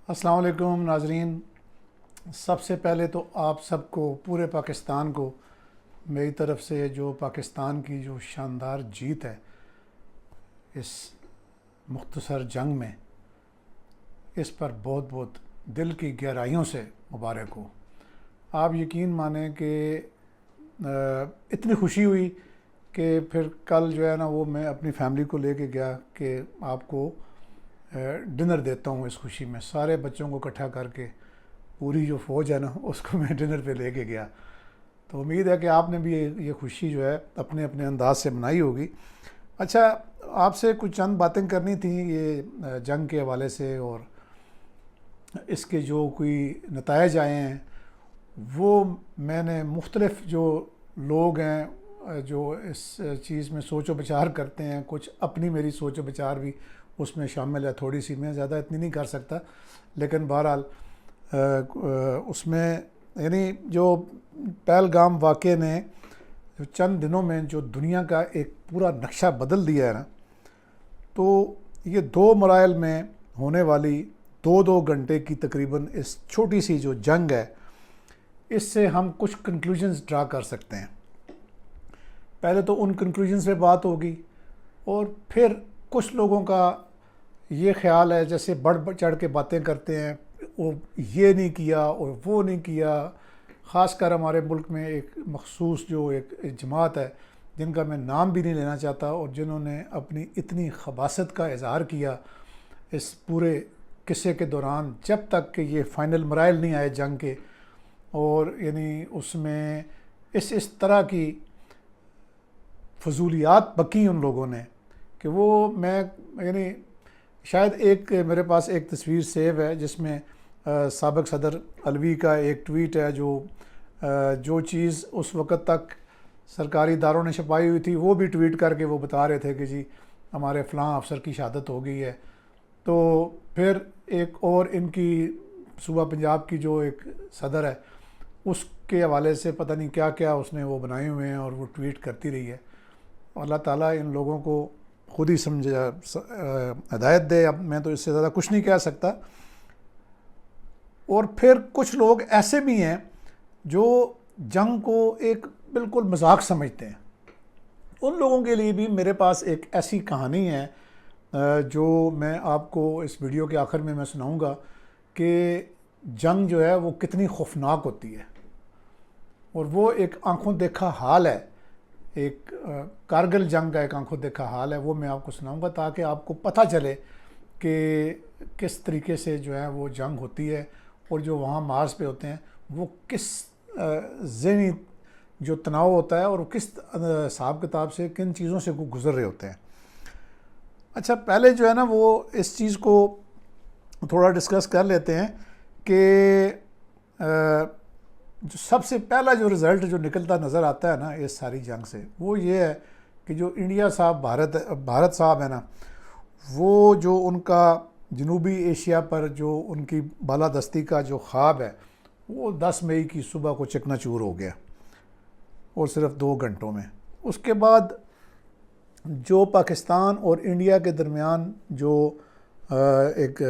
अस्सलाम वालेकुम नाजरीन। सबसे पहले तो आप सबको, पूरे पाकिस्तान को मेरी तरफ़ से जो पाकिस्तान की जो शानदार जीत है इस मुख्तसर जंग में, इस पर बहुत बहुत दिल की गहराइयों से मुबारक हो। आप यकीन माने कि इतनी खुशी हुई कि फिर कल जो है ना वो मैं अपनी फैमिली को लेके गया कि आपको डिनर देता हूँ। इस खुशी में सारे बच्चों को इकट्ठा करके पूरी जो फ़ौज है ना उसको मैं डिनर पे लेके गया। तो उम्मीद है कि आपने भी ये खुशी जो है अपने अपने अंदाज से मनाई होगी। अच्छा, आपसे कुछ चंद बातें करनी थी ये जंग के हवाले से, और इसके जो कोई नताइज आए हैं वो मैंने मुख्तलिफ़ जो लोग हैं जो इस चीज़ में सोच विचार करते हैं, कुछ अपनी मेरी सोच विचार भी उसमें शामिल है। थोड़ी सी, मैं ज़्यादा इतनी नहीं कर सकता, लेकिन बहरहाल उसमें यानी जो पहलगाम वाक़े ने जो चंद दिनों में जो दुनिया का एक पूरा नक्शा बदल दिया है ना, तो ये 2 मराइल में होने वाली 2-2 घंटे की तकरीबन इस छोटी सी जो जंग है, इससे हम कुछ कंक्लूजन्स ड्रा कर सकते हैं। पहले तो उन कंक्लूजन्स पे बात होगी, और फिर कुछ लोगों का ये ख्याल है, जैसे बढ़ चढ़ के बातें करते हैं, वो ये नहीं किया और वो नहीं किया। ख़ासकर हमारे मुल्क में एक मखसूस जो एक जमात है जिनका मैं नाम भी नहीं लेना चाहता, और जिन्होंने अपनी इतनी खबासत का इज़हार किया इस पूरे किस्से के दौरान, जब तक कि ये फ़ाइनल मराइल नहीं आए जंग के। और यानी उसमें इस तरह की फजूलियात बकी उन लोगों ने कि वो मैं यानी शायद एक मेरे पास एक तस्वीर सेव है जिसमें साबिक़ सदर अलवी का एक ट्वीट है जो चीज़ उस वक़्त तक सरकारी इदारों ने छपाई हुई थी वो भी ट्वीट करके वो बता रहे थे कि जी हमारे फ़लाँ अफसर की शहादत हो गई है। तो फिर एक और इनकी सूबा पंजाब की जो एक सदर है उसके हवाले से पता नहीं क्या क्या उसने वो बनाए हुए हैं और वो ट्वीट करती रही है। अल्लाह ताला इन लोगों को खुद ही समझा हिदायत दे। अब मैं तो इससे ज़्यादा कुछ नहीं कह सकता। और फिर कुछ लोग ऐसे भी हैं जो जंग को एक बिल्कुल मजाक समझते हैं। उन लोगों के लिए भी मेरे पास एक ऐसी कहानी है जो मैं आपको इस वीडियो के आखिर में मैं सुनाऊंगा कि जंग जो है वो कितनी खौफनाक होती है, और वो एक आंखों देखा हाल है, एक कारगिल जंग का एक आंखों देखा हाल है। वो मैं आपको सुनाऊंगा ताकि आपको पता चले कि किस तरीके से जो है वो जंग होती है, और जो वहाँ मार्स पे होते हैं वो किस ज़हनी जो तनाव होता है और किस हिसाब किताब से किन चीज़ों से वो गुज़र रहे होते हैं। अच्छा, पहले जो है ना वो इस चीज़ को थोड़ा डिस्कस कर लेते हैं कि जो सबसे पहला जो रिज़ल्ट जो निकलता नज़र आता है ना इस सारी जंग से, वो ये है कि जो इंडिया साहब भारत साहब है ना, वो जो उनका जनूबी एशिया पर जो उनकी बालादस्ती का जो ख्वाब है वो 10 मई की सुबह को चकनाचूर हो गया, और सिर्फ 2 घंटों में। उसके बाद जो पाकिस्तान और इंडिया के दरमियान जो एक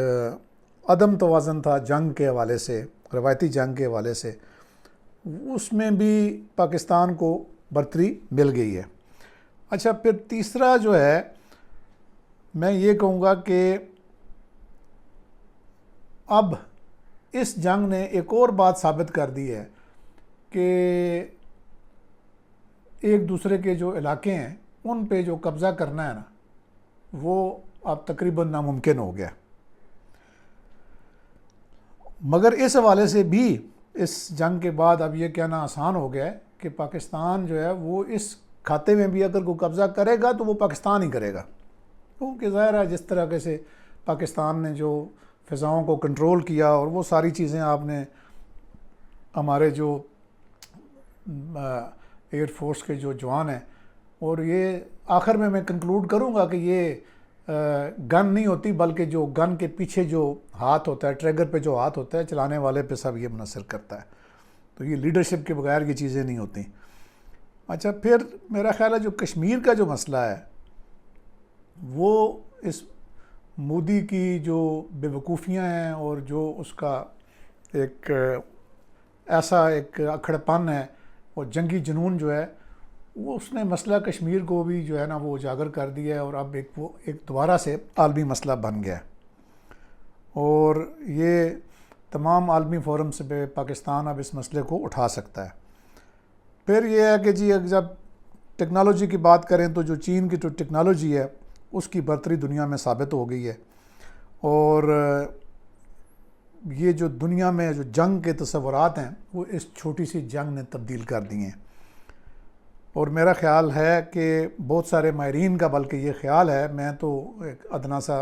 अदम तवाज़न था जंग के हवाले से, रवायती जंग के हवाले से, उसमें भी पाकिस्तान को बरतरी मिल गई है। अच्छा, फिर तीसरा जो है मैं ये कहूँगा कि अब इस जंग ने एक और बात साबित कर दी है कि एक दूसरे के जो इलाके हैं उन पे जो कब्ज़ा करना है ना वो अब तकरीबन नामुमकिन हो गया। मगर इस हवाले से भी इस जंग के बाद अब ये कहना आसान हो गया है कि पाकिस्तान जो है वो इस खाते में भी अगर कोई कब्ज़ा करेगा तो वो पाकिस्तान ही करेगा, क्योंकि ज़ाहिर है जिस तरह से पाकिस्तान ने जो फ़िज़ाओं को कंट्रोल किया और वो सारी चीज़ें आपने हमारे जो एयर फोर्स के जो जवान हैं, और ये आखिर में मैं कंक्लूड करूँगा कि ये गन नहीं होती बल्कि जो गन के पीछे जो हाथ होता है, ट्रिगर पे जो हाथ होता है, चलाने वाले पे सब ये मुनसर करता है। तो ये लीडरशिप के बगैर ये चीज़ें नहीं होती। अच्छा, फिर मेरा ख्याल है जो कश्मीर का जो मसला है वो इस मोदी की जो बेवकूफ़ियाँ हैं और जो उसका एक ऐसा एक अखड़पन है और जंगी जुनून जो है, वो उसने मसला कश्मीर को भी जो है ना वो उजागर कर दिया है, और अब एक दोबारा से आलमी मसला बन गया है। और ये तमाम आलमी फोरम्स पे पाकिस्तान अब इस मसले को उठा सकता है। फिर ये है कि जी जब टेक्नोलॉजी की बात करें तो जो चीन की जो टेक्नोलॉजी है उसकी बर्तरी दुनिया में साबित हो गई है, और ये जो दुनिया में जो जंग के तस्वुरात हैं वो इस छोटी सी जंग ने तब्दील कर दिए हैं। और मेरा ख़्याल है कि बहुत सारे माहिरीन का बल्कि ये ख़्याल है, मैं तो एक अदना सा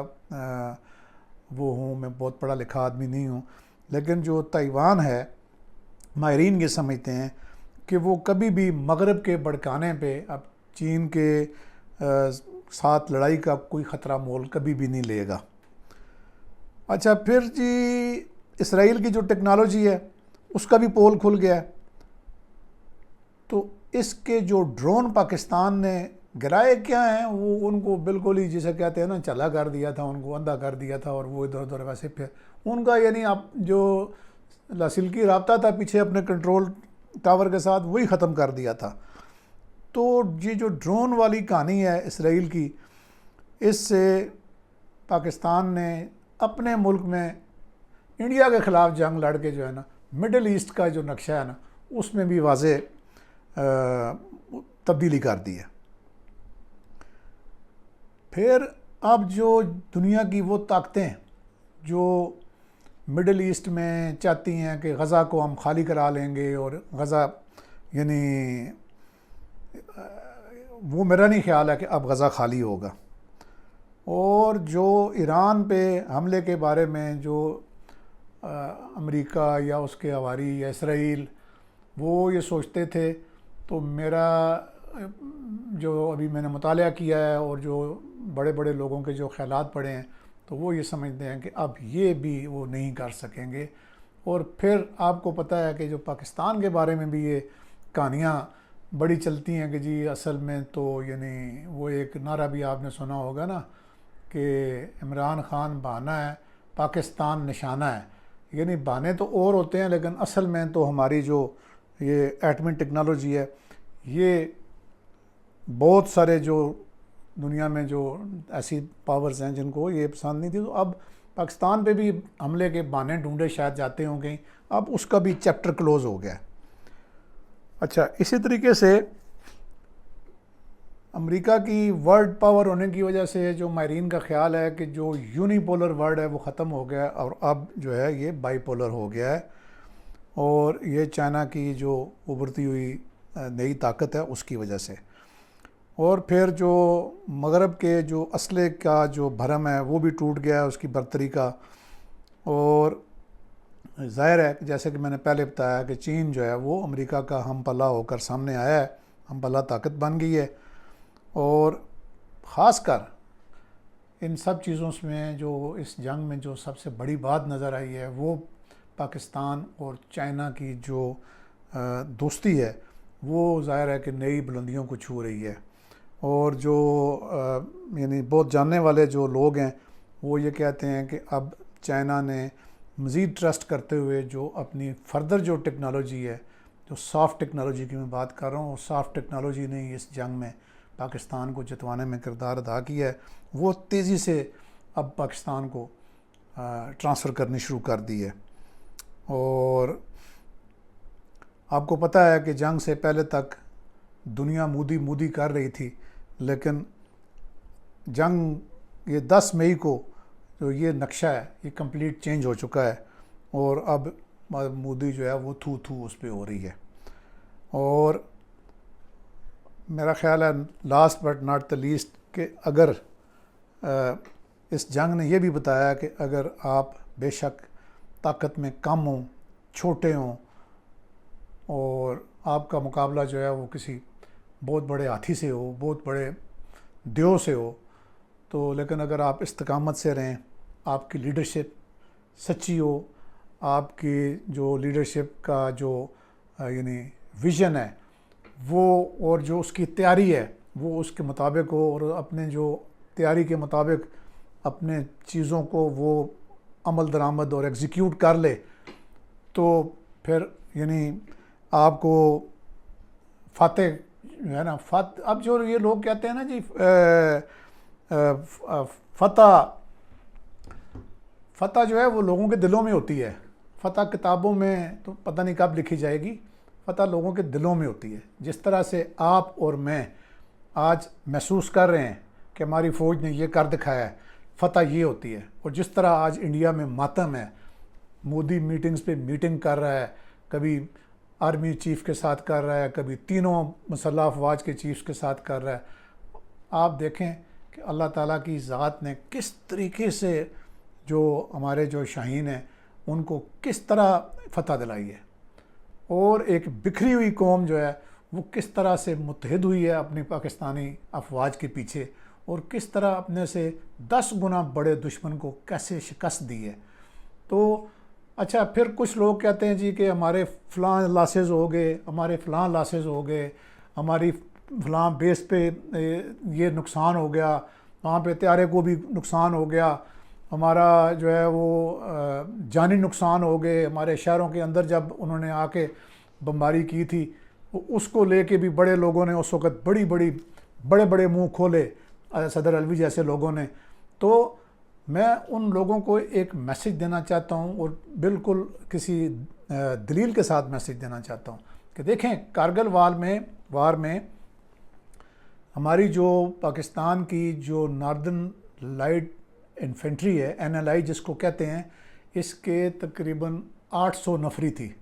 वो हूँ, मैं बहुत पढ़ा लिखा आदमी नहीं हूँ, लेकिन जो ताइवान है माहिरीन ये समझते हैं कि वो कभी भी मगरब के भड़काने पे अब चीन के साथ लड़ाई का कोई ख़तरा मोल कभी भी नहीं लेगा। अच्छा, फिर जी इसराइल की जो टेक्नोलॉजी है उसका भी पोल खुल गया है। तो इसके जो ड्रोन पाकिस्तान ने गिराए क्या हैं, वो उनको बिल्कुल ही जिसे कहते हैं ना चला कर दिया था, उनको अंधा कर दिया था, और वो इधर उधर वैसे फिर उनका यानी आप जो लासिल्की राब्ता था पीछे अपने कंट्रोल टावर के साथ वही ख़त्म कर दिया था। तो ये जो ड्रोन वाली कहानी है इसराइल की, इससे पाकिस्तान ने अपने मुल्क में इंडिया के ख़िलाफ़ जंग लड़ के जो है ना मिडल ईस्ट का जो नक्शा है ना उसमें भी वाज़े तब्दीली कर दी है। फिर अब जो दुनिया की वो ताकतें जो मिडल ईस्ट में चाहती हैं कि गज़ा को हम खाली करा लेंगे, और गज़ा यानी वो मेरा नहीं ख्याल है कि अब गज़ा खाली होगा। और जो ईरान पे हमले के बारे में जो अमेरिका या उसके हवारी या इसराइल वो ये सोचते थे, तो मेरा जो अभी मैंने मुताला किया है और जो बड़े बड़े लोगों के जो ख्यालात पढ़े हैं, तो वो ये समझते हैं कि अब ये भी वो नहीं कर सकेंगे। और फिर आपको पता है कि जो पाकिस्तान के बारे में भी ये कहानियाँ बड़ी चलती हैं कि जी असल में तो यानी वो एक नारा भी आपने सुना होगा ना कि इमरान खान बहाना है, पाकिस्तान निशाना है। यानी बहाने तो और होते हैं, लेकिन असल में तो हमारी जो ये एटमी टेक्नोलॉजी है, ये बहुत सारे जो दुनिया में जो ऐसी पावर्स हैं जिनको ये पसंद नहीं थी, तो अब पाकिस्तान पे भी हमले के बहाने ढूंढे शायद जाते हों कहीं, अब उसका भी चैप्टर क्लोज़ हो गया है। अच्छा, इसी तरीके से अमेरिका की वर्ल्ड पावर होने की वजह से जो माहिरीन का ख्याल है कि जो यूनिपोलर वर्ल्ड है वो ख़त्म हो गया और अब जो है ये बाईपोलर हो गया है, और ये चाइना की जो उभरती हुई नई ताकत है उसकी वजह से। और फिर जो मगरब के जो असले का जो भरम है वो भी टूट गया है, उसकी बर्तरी का। और ज़ाहिर है जैसे कि मैंने पहले बताया कि चीन जो है वो अमेरिका का हम पल्ला होकर सामने आया है, हम पल्ला ताकत बन गई है। और ख़ासकर इन सब चीज़ों में जो इस जंग में जो सबसे बड़ी बात नज़र आई है वो पाकिस्तान और चाइना की जो दोस्ती है वो ज़ाहिर है कि नई बुलंदियों को छू रही है। और जो यानी बहुत जानने वाले जो लोग हैं वो ये कहते हैं कि अब चाइना ने मज़ीद ट्रस्ट करते हुए जो अपनी फर्दर जो टेक्नोलॉजी है, जो सॉफ्ट टेक्नोलॉजी की मैं बात कर रहा हूँ, सॉफ्ट टेक्नोलॉजी ने इस जंग में पाकिस्तान को जितवाने में किरदार अदा किया है, वो तेज़ी से अब पाकिस्तान को ट्रांसफ़र करनी शुरू कर दी है। और आपको पता है कि जंग से पहले तक दुनिया मूदी मूदी कर रही थी, लेकिन जंग ये 10 मई को जो ये नक्शा है ये कंप्लीट चेंज हो चुका है, और अब मोदी जो है वो थू थू उस पर हो रही है। और मेरा ख्याल है last but not the least कि अगर इस जंग ने ये भी बताया कि अगर आप बेशक ताकत में कम हों, छोटे हों, और आपका मुकाबला जो है वो किसी बहुत बड़े हाथी से हो, बहुत बड़े देव से हो, तो लेकिन अगर आप इस्तकामत से रहें, आपकी लीडरशिप सच्ची हो, आपकी जो लीडरशिप का जो यानी विज़न है वो, और जो उसकी तैयारी है वो उसके मुताबिक हो, और अपने जो तैयारी के मुताबिक अपने चीज़ों को वो अमल दरामद और एग्जीक्यूट कर ले, तो फिर यानी आपको फतेह जो है ना, अब जो ये लोग कहते हैं ना जी, फतह जो है वो लोगों के दिलों में होती है। फतह किताबों में तो पता नहीं कब लिखी जाएगी, फतह लोगों के दिलों में होती है। जिस तरह से आप और मैं आज महसूस कर रहे हैं कि हमारी फ़ौज ने ये कर दिखाया है, फतह ये होती है। और जिस तरह आज इंडिया में मातम है, मोदी मीटिंग्स पे मीटिंग कर रहा है, कभी आर्मी चीफ़ के साथ कर रहा है, कभी तीनों मुसल्लह अफवाज के चीफ्स के साथ कर रहा है। आप देखें कि अल्लाह ताला की ज़ात ने किस तरीके से जो हमारे जो शाहीन हैं उनको किस तरह फतह दिलाई है, और एक बिखरी हुई कौम जो है वो किस तरह से मुत्तहिद हुई है अपनी पाकिस्तानी अफवाज के पीछे, और किस तरह अपने से 10 गुना बड़े दुश्मन को कैसे शिकस्त दी है। तो अच्छा, फिर कुछ लोग कहते हैं जी कि हमारे फ़लाँ लॉसेस हो गए, हमारे फ़लाँ लॉसेस हो गए, हमारी फ़लाँ बेस पे ये नुकसान हो गया, वहाँ पे त्यारे को भी नुकसान हो गया, हमारा जो है वो जानी नुकसान हो गए, हमारे शहरों के अंदर जब उन्होंने आके बमबारी की थी उसको लेके भी बड़े लोगों ने उस वक़्त बड़े बड़े मुंह खोले, सदर अलवी जैसे लोगों ने। तो मैं उन लोगों को एक मैसेज देना चाहता हूँ, और बिल्कुल किसी दलील के साथ मैसेज देना चाहता हूँ कि देखें, कारगिल वार में हमारी जो पाकिस्तान की जो नॉर्दर्न लाइट इन्फेंट्री है, NLI जिसको कहते हैं, इसके तकरीबन 800 नफरी थी।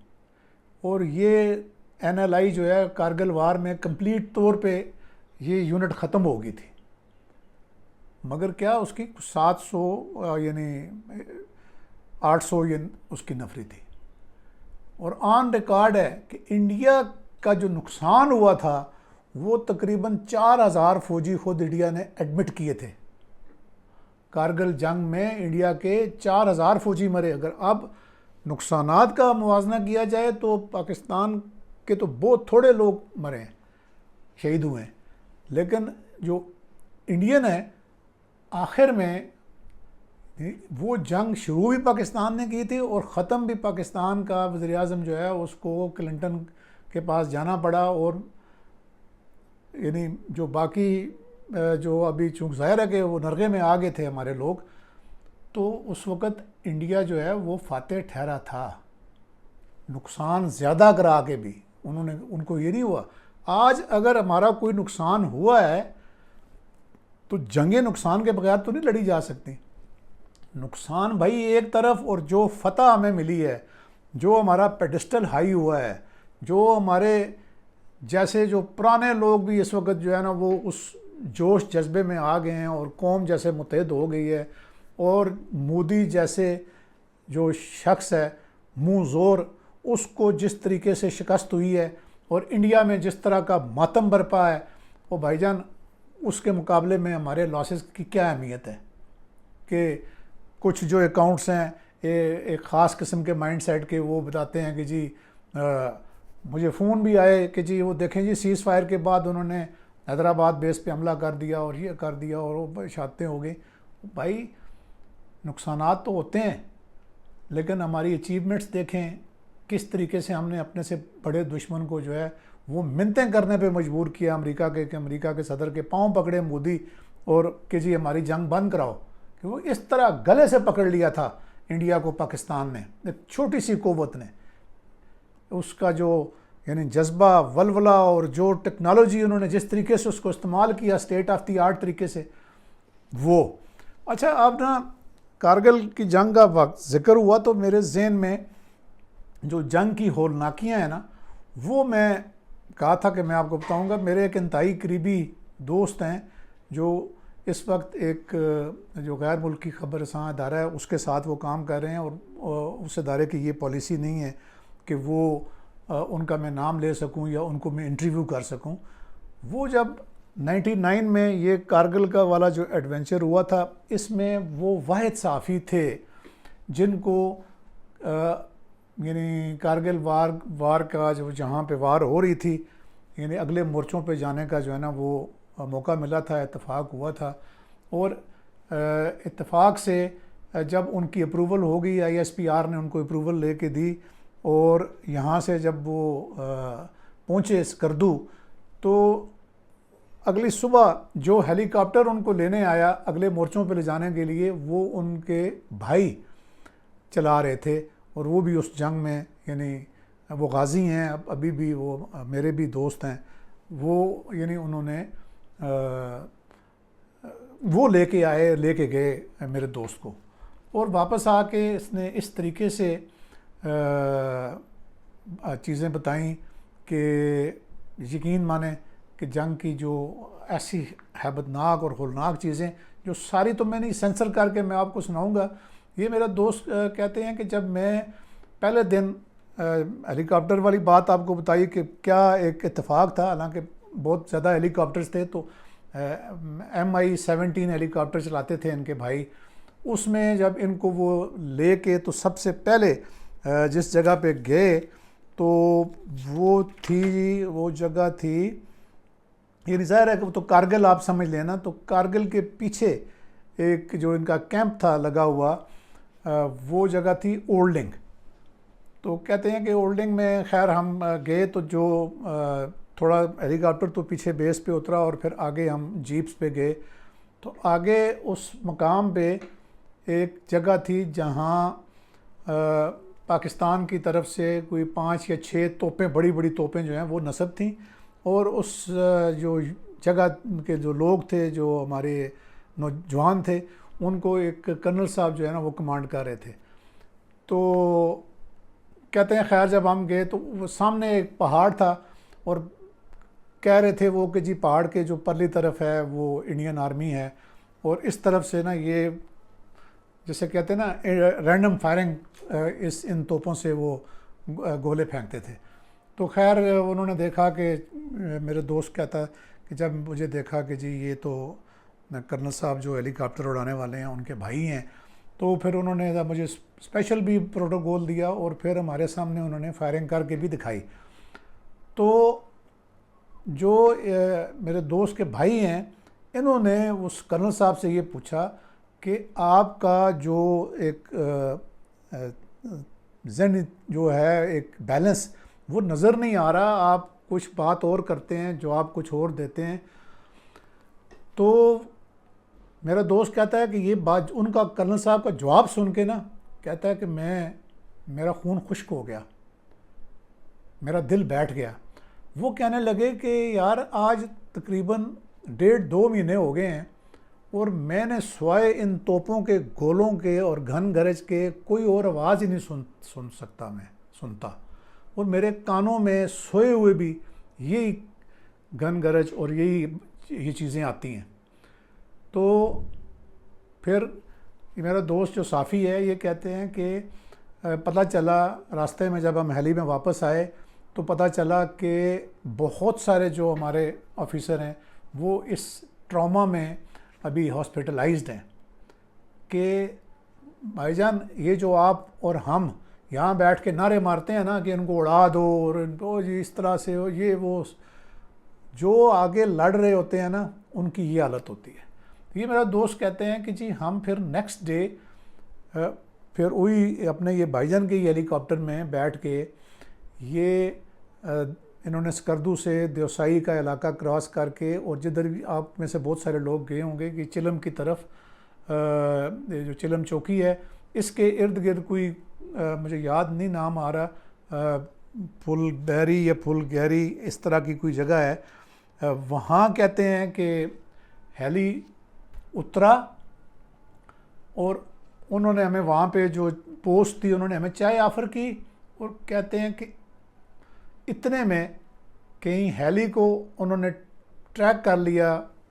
और ये NLI जो है कारगिल वार में कंप्लीट तौर पे ये यूनिट ख़त्म हो गई थी, मगर क्या उसकी 700 यानी 800 ये उसकी नफरी थी। और ऑन रिकॉर्ड है कि इंडिया का जो नुकसान हुआ था वो तकरीबन 4000 फ़ौजी खुद इंडिया ने एडमिट किए थे। कारगिल जंग में इंडिया के 4000 फ़ौजी मरे। अगर अब नुकसानात का मुवाजना किया जाए तो पाकिस्तान के तो बहुत थोड़े लोग मरे हैं, शहीद हुए हैं, लेकिन जो इंडियन है आखिर में वो जंग शुरू भी पाकिस्तान ने की थी और ख़त्म भी पाकिस्तान का वज़ीर आज़म जो है उसको क्लिंटन के पास जाना पड़ा। और यानी जो बाकी जो अभी चूँकि ज़ाहिर है कि वो नरगे में आ गए थे हमारे लोग, तो उस वक़्त इंडिया जो है वो फातेह ठहरा था, नुकसान ज़्यादा करा के भी उनको ये नहीं हुआ। आज अगर हमारा कोई नुकसान हुआ है तो जंगें नुकसान के बगैर तो नहीं लड़ी जा सकती। नुकसान भाई एक तरफ, और जो फतह हमें मिली है, जो हमारा पेडिस्टल हाई हुआ है, जो हमारे जैसे जो पुराने लोग भी इस वक्त जो है ना वो उस जोश जज्बे में आ गए हैं और कौम जैसे मुत्तहिद हो गई है, और मोदी जैसे जो शख्स है मुँह ज़ोर, उसको जिस तरीके से शिकस्त हुई है और इंडिया में जिस तरह का मातम बरपा है, वो भाईजान उसके मुकाबले में हमारे लॉसेस की क्या अहमियत है। कि कुछ जो अकाउंट्स हैं एक ख़ास किस्म के माइंड सेट के, वो बताते हैं कि जी मुझे फ़ोन भी आए कि जी वो देखें जी सीज़ फायर के बाद उन्होंने हैदराबाद बेस पे हमला कर दिया और ये कर दिया और वो शातें हो गई। भाई नुकसानात तो होते हैं, लेकिन हमारी अचीवमेंट्स देखें किस तरीके से हमने अपने से बड़े दुश्मन को जो है वो मिन्नतें करने पे मजबूर किया अमेरिका के, कि अमेरिका के सदर के पांव पकड़े मोदी और कि जी हमारी जंग बंद कराओ। कि वो इस तरह गले से पकड़ लिया था इंडिया को पाकिस्तान ने, एक छोटी सी क़ुव्वत ने। उसका जो यानी जज्बा, वलवला और जो टेक्नोलॉजी उन्होंने जिस तरीके से उसको इस्तेमाल किया स्टेट ऑफ द आर्ट तरीके से, वो अच्छा। अब ना कारगिल की जंग का वक्त ज़िक्र हुआ तो मेरे जहन में जो जंग की होलनाकियाँ हैं ना, वो मैं कहा था कि मैं आपको बताऊंगा। मेरे एक इंतहाई करीबी दोस्त हैं जो इस वक्त एक जो गैर मुल्की ख़बरसां अदारा है उसके साथ वो काम कर रहे हैं, और उस अदारे की ये पॉलिसी नहीं है कि वो उनका मैं नाम ले सकूं या उनको मैं इंटरव्यू कर सकूं। वो जब 99 में ये कारगिल का वाला जो एडवेंचर हुआ था, इसमें वो वाहिद सहाफ़ी थे जिनको यानी कारगिल वार का जो जहाँ पे वार हो रही थी, यानी अगले मोर्चों पे जाने का जो है ना वो मौका मिला था, इत्तेफाक हुआ था। और इत्तेफाक से जब उनकी अप्रूवल हो गई, ISPR ने उनको अप्रूवल लेके दी और यहाँ से जब वो पहुँचे स्कर्दू, तो अगली सुबह जो हेलीकॉप्टर उनको लेने आया अगले मोर्चों पर ले जाने के लिए, वो उनके भाई चला रहे थे और वो भी उस जंग में, यानी वो गाजी हैं, अभी भी वो मेरे भी दोस्त हैं, वो यानी उन्होंने वो लेके गए मेरे दोस्त को, और वापस आके इसने इस तरीके से चीज़ें बताई कि यकीन माने कि जंग की जो ऐसी हैबतनाक और होलनाक चीज़ें, जो सारी तो मैं नहीं सेंसर करके मैं आपको सुनाऊंगा। ये मेरा दोस्त कहते हैं कि जब मैं पहले दिन हेलीकॉप्टर वाली बात आपको बताई कि क्या एक इत्तेफाक था, हालांकि बहुत ज़्यादा हेलीकॉप्टर्स थे, तो MI-17 हेलीकॉप्टर चलाते थे इनके भाई। उसमें जब इनको वो लेके तो सबसे पहले जिस जगह पे गए तो वो जगह थी, ये ज़ाहिर है कि वो तो कारगिल आप समझ लेना, तो कारगिल के पीछे एक जो इनका कैंप था लगा हुआ, वो जगह थी ओल्डिंग। तो कहते हैं कि ओल्डिंग में खैर हम गए, तो जो थोड़ा हेलीकॉप्टर तो पीछे बेस पे उतरा और फिर आगे हम जीप्स पे गए। तो आगे उस मकाम पे एक जगह थी जहाँ पाकिस्तान की तरफ से कोई 5 या 6 तोपें, बड़ी बड़ी तोपें जो हैं वो नस्ब थीं, और उस जो जगह के जो लोग थे, जो हमारे नौजवान थे, उनको एक कर्नल साहब जो है ना वो कमांड कर रहे थे। तो कहते हैं खैर जब हम गए तो वो सामने एक पहाड़ था और कह रहे थे वो कि जी पहाड़ के जो परली तरफ है वो इंडियन आर्मी है, और इस तरफ से ना ये जैसे कहते हैं ना रैंडम फायरिंग इन तोपों से वो गोले फेंकते थे। तो खैर उन्होंने देखा कि मेरे दोस्त कहता कि जब मुझे देखा कि जी ये तो कर्नल साहब जो हेलीकॉप्टर उड़ाने वाले हैं उनके भाई हैं, तो फिर उन्होंने मुझे स्पेशल भी प्रोटोकॉल दिया और फिर हमारे सामने उन्होंने फायरिंग करके भी दिखाई। तो जो मेरे दोस्त के भाई हैं, इन्होंने उस कर्नल साहब से ये पूछा कि आपका जो एक ज़हनी जो है एक बैलेंस वो नज़र नहीं आ रहा, आप कुछ बात और करते हैं, जवाब कुछ और देते हैं। तो मेरा दोस्त कहता है कि ये बात उनका कर्नल साहब का जवाब सुन के ना कहता है कि मेरा खून खुश्क हो गया, मेरा दिल बैठ गया। वो कहने लगे कि यार आज तकरीबन 1.5-2 महीने हो गए हैं और मैंने सिवाय इन तोपों के गोलों के और घन गरज के कोई और आवाज़ ही नहीं सुन सकता, मैं सुनता, और मेरे कानों में सोए हुए भी यही घन गरज और ये चीज़ें आती हैं। तो फिर मेरा दोस्त जो साफ़ी है ये कहते हैं कि पता चला रास्ते में जब हम हेली में वापस आए तो पता चला कि बहुत सारे जो हमारे ऑफिसर हैं वो इस ट्रॉमा में अभी हॉस्पिटलाइज्ड हैं कि भाईजान ये जो आप और हम यहाँ बैठ के नारे मारते हैं ना कि इनको उड़ा दो और इनको जी इस तरह से हो, ये वो जो आगे लड़ रहे होते हैं ना उनकी ये हालत होती है। ये मेरा दोस्त कहते हैं कि जी हम फिर नेक्स्ट डे फिर वही अपने ये भाईजान के हेलीकॉप्टर में बैठ के ये इन्होंने स्कर्दू से देवसाई का इलाका क्रॉस करके, और जिधर भी आप में से बहुत सारे लोग गए होंगे कि चिलम की तरफ जो चिलम चौकी है इसके इर्द गिर्द कोई मुझे याद नहीं नाम आ रहा, फुल बहरी या फुल गहरी इस तरह की कोई जगह है, वहाँ कहते हैं कि हेली उतरा और उन्होंने हमें वहाँ पे जो पोस्ट थी उन्होंने हमें चाय ऑफ़र की, और कहते हैं कि इतने में कहीं हेली को उन्होंने ट्रैक कर लिया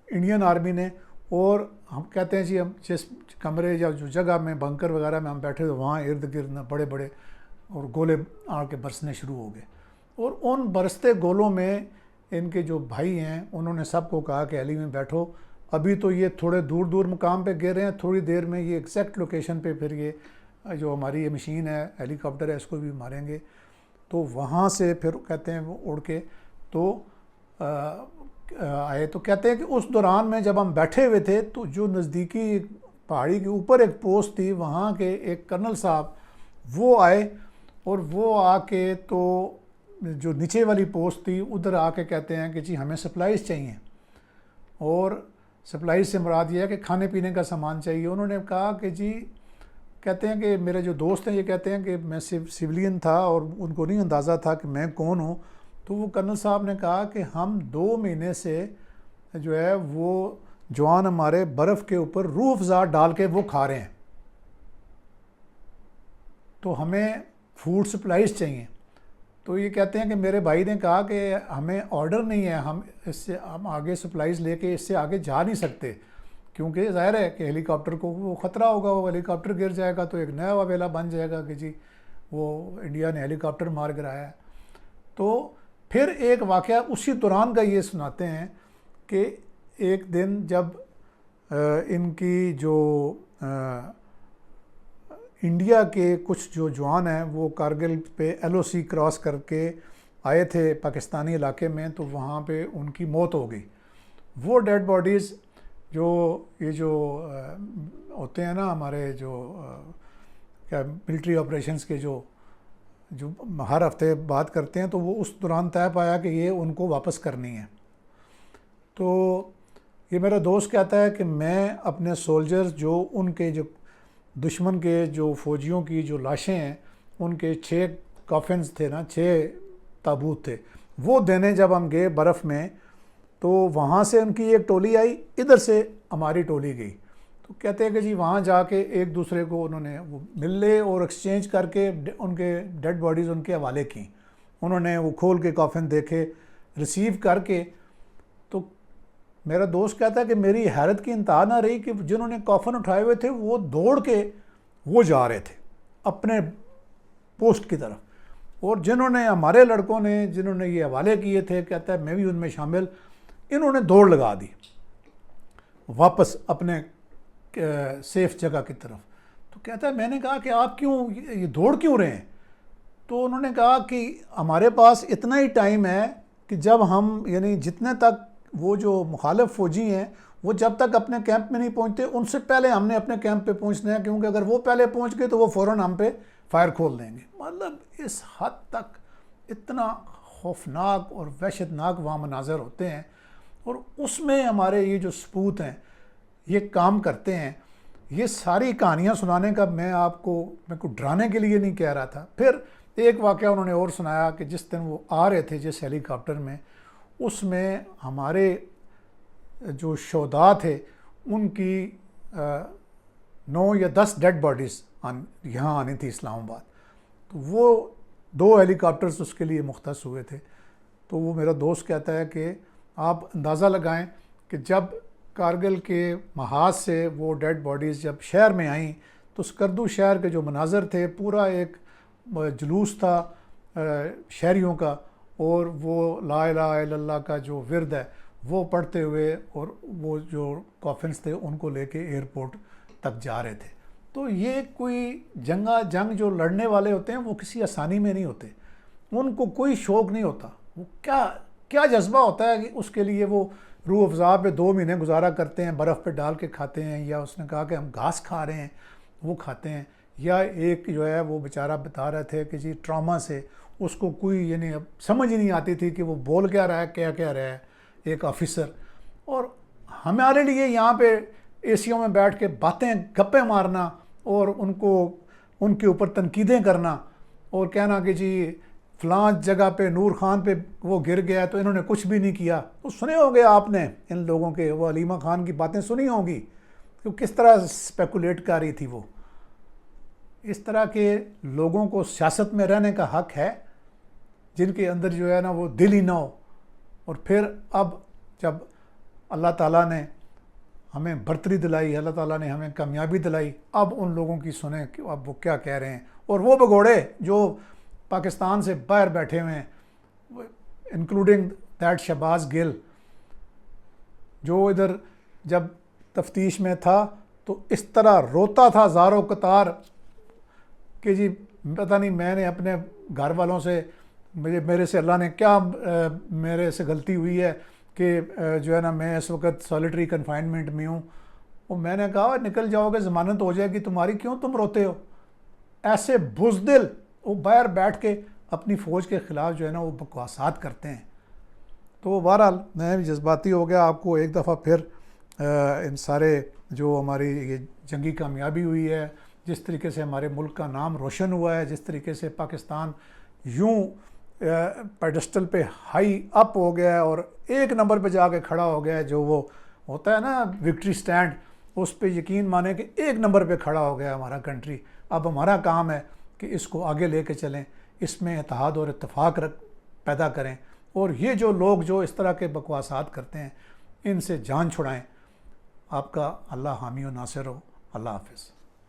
इंडियन आर्मी ने, और हम कहते हैं जी हम जिस कमरे या जो जगह में बंकर वगैरह में हम बैठे थे वहाँ इर्द गिर्द ना बड़े बड़े और गोले आके बरसने शुरू हो गए, और उन बरसते गोलों में इनके जो भाई हैं उन्होंने सबको कहा कि हेली में बैठो, अभी तो ये थोड़े दूर दूर मुकाम पे गिर रहे हैं, थोड़ी देर में ये एग्जैक्ट लोकेशन पे फिर ये जो हमारी ये मशीन है हेलीकॉप्टर है इसको भी मारेंगे। तो वहाँ से फिर कहते हैं वो उड़ के तो आए। तो कहते हैं कि उस दौरान में जब हम बैठे हुए थे तो जो नज़दीकी पहाड़ी के ऊपर एक पोस्ट थी, वहाँ के एक कर्नल साहब वो आए और वो आके तो जो नीचे वाली पोस्ट थी उधर आके कहते हैं कि जी हमें सप्लाईज चाहिए, और सप्लाईज से मुराद ये है कि खाने पीने का सामान चाहिए। उन्होंने कहा कि जी, कहते हैं कि मेरे जो दोस्त हैं ये कहते हैं कि मैं सिविलियन था और उनको नहीं अंदाज़ा था कि मैं कौन हूँ। तो वो कर्नल साहब ने कहा कि हम 2 महीने से जो है वो जवान हमारे बर्फ़ के ऊपर रूह अफ़ज़ा डाल के वो खा रहे हैं, तो हमें फूड सप्लाईज चाहिए। तो ये कहते हैं कि मेरे भाई ने कहा कि हमें ऑर्डर नहीं है, हम आगे सप्लाईज लेके इससे आगे जा नहीं सकते, क्योंकि ज़ाहिर है कि हेलीकॉप्टर को वो ख़तरा होगा, वो हेलीकॉप्टर गिर जाएगा तो एक नया वावेला बन जाएगा कि जी वो इंडिया ने हेलीकॉप्टर मार गिराया है। तो फिर एक वाक़या उसी दौरान का ये सुनाते हैं कि एक दिन जब इनकी जो इंडिया के कुछ जो जवान हैं वो कारगिल पे LOC क्रॉस करके आए थे पाकिस्तानी इलाके में, तो वहाँ पे उनकी मौत हो गई। वो डेड बॉडीज़ जो ये जो होते हैं ना हमारे जो क्या मिलिट्री ऑपरेशंस के जो हर हफ्ते बात करते हैं, तो वो उस दौरान तय पाया कि ये उनको वापस करनी है। तो ये मेरा दोस्त कहता है कि मैं अपने सोल्जर्स जो उनके जो दुश्मन के जो फ़ौजियों की जो लाशें हैं उनके 6 कॉफिन्स थे ना, 6 ताबूत थे, वो देने जब हम गए बर्फ़ में, तो वहाँ से उनकी एक टोली आई, इधर से हमारी टोली गई। तो कहते हैं कि जी वहाँ जाके एक दूसरे को उन्होंने वो मिले और एक्सचेंज करके उनके डेड बॉडीज़ उनके हवाले की। उन्होंने वो खोल के कॉफिन देखे, रिसीव करके। तो मेरा दोस्त कहता है कि मेरी हैरत की इंतहा ना रही कि जिन्होंने कॉफिन उठाए हुए थे वो दौड़ के वो जा रहे थे अपने पोस्ट की तरफ, और जिन्होंने हमारे लड़कों ने जिन्होंने ये हवाले किए थे, कहता है मैं भी उनमें शामिल, इन्होंने दौड़ लगा दी वापस अपने सेफ जगह की तरफ। तो कहता है मैंने कहा कि आप क्यों ये दौड़ क्यों रहे हैं? तो उन्होंने कहा कि हमारे पास इतना ही टाइम है कि जब हम यानी जितने तक वो जो मुखालिफ फ़ौजी हैं वो जब तक अपने कैंप में नहीं पहुंचते उनसे पहले हमने अपने कैंप पे पहुंचना है, क्योंकि अगर वो पहले पहुंच गए तो वो फ़ौरन हम पे फायर खोल देंगे। मतलब इस हद तक इतना खौफनाक और वहशतनाक वहाँ मनाज़र होते हैं, और उसमें हमारे ये जो सपूत हैं ये काम करते हैं। ये सारी कहानियाँ सुनाने का मैं को डराने के लिए नहीं कह रहा था। फिर एक वाक़या उन्होंने और सुनाया कि जिस दिन वो आ रहे थे जिस हेलीकॉप्टर में, उसमें हमारे जो शोधा थे उनकी 9 या 10 डेड बॉडीज़ यहाँ आनी थी इस्लामाबाद। तो वो 2 हेलीकॉप्टर्स उसके लिए मुख्तस हुए थे। तो वो मेरा दोस्त कहता है कि आप अंदाज़ा लगाएं कि जब कारगिल के महाज से वो डेड बॉडीज़ जब शहर में आईं तो स्कर्दू शहर के जो मनाज़र थे, पूरा एक जुलूस था शहरियों का, और वो ला इलाहा इल्लल्लाह का जो विर्द है वो पढ़ते हुए और वो जो कॉफिन्स थे उनको लेके एयरपोर्ट तक जा रहे थे। तो ये कोई जंग जो लड़ने वाले होते हैं वो किसी आसानी में नहीं होते, उनको कोई शौक़ नहीं होता। वो क्या जज्बा होता है कि उसके लिए वो रूह अफ़ज़ा पे 2 महीने गुजारा करते हैं, बर्फ़ पे डाल के खाते हैं, या उसने कहा कि हम घास खा रहे हैं वो खाते हैं। या एक जो है वो बेचारा बता रहे थे कि जी ट्रॉमा से उसको कोई यानी अब समझ ही नहीं आती थी कि वो बोल क्या रहा है, क्या कह रहा है एक ऑफिसर, और हमारे लिए यहाँ पे एसियों में बैठ के बातें गप्पे मारना और उनके ऊपर तनकीदें करना और कहना कि जी फ़लाँ जगह पे नूर ख़ान पे वो गिर गया तो इन्होंने कुछ भी नहीं किया। तो सुने होंगे आपने इन लोगों के, वो अलीमा ख़ान की बातें सुनी होंगी कि किस तरह स्पेकुलेट कर रही थी वो। इस तरह के लोगों को सियासत में रहने का हक़ है जिनके अंदर जो है ना वो दिल ही ना हो। और फिर अब जब अल्लाह ताला ने हमें बरतरी दिलाई, अल्लाह ताला ने हमें कामयाबी दिलाई, अब उन लोगों की सुने कि अब वो क्या कह रहे हैं। और वो भगोड़े जो पाकिस्तान से बाहर बैठे हुए हैं, इंक्लूडिंग दैट शहबाज गिल, जो इधर जब तफ्तीश में था तो इस तरह रोता था ज़ारो कतार कि जी पता नहीं मैंने अपने घर वालों से मेरे से अल्लाह ने क्या मेरे से गलती हुई है कि जो है ना मैं इस वक्त सॉलिटरी कन्फाइनमेंट में हूँ वो मैंने कहा निकल जाओगे, ज़मानत हो जाएगी तुम्हारी, क्यों तुम रोते हो। ऐसे बुज़दिल वो बाहर बैठ के अपनी फ़ौज के ख़िलाफ़ जो है ना वो बकवासात करते हैं। तो बहरहाल मैं भी जज्बाती हो गया। आपको एक दफ़ा फिर इन सारे जो हमारी ये जंगी कामयाबी हुई है, जिस तरीके से हमारे मुल्क का नाम रोशन हुआ है, जिस तरीके से पाकिस्तान यूं पेडेस्टल पे हाई अप हो गया है और एक नंबर पे जाके खड़ा हो गया है, जो वो होता है ना विक्ट्री स्टैंड, उस पे यकीन माने कि एक नंबर पे खड़ा हो गया हमारा कंट्री। अब हमारा काम है कि इसको आगे लेके चलें, इसमें इत्तेहाद और इत्तेफाक पैदा करें, और ये जो लोग जो इस तरह के बकवासात करते हैं इनसे जान छुड़ाएं। आपका अल्लाह हामी व नासिर हो। अल्लाह हाफ़िज़।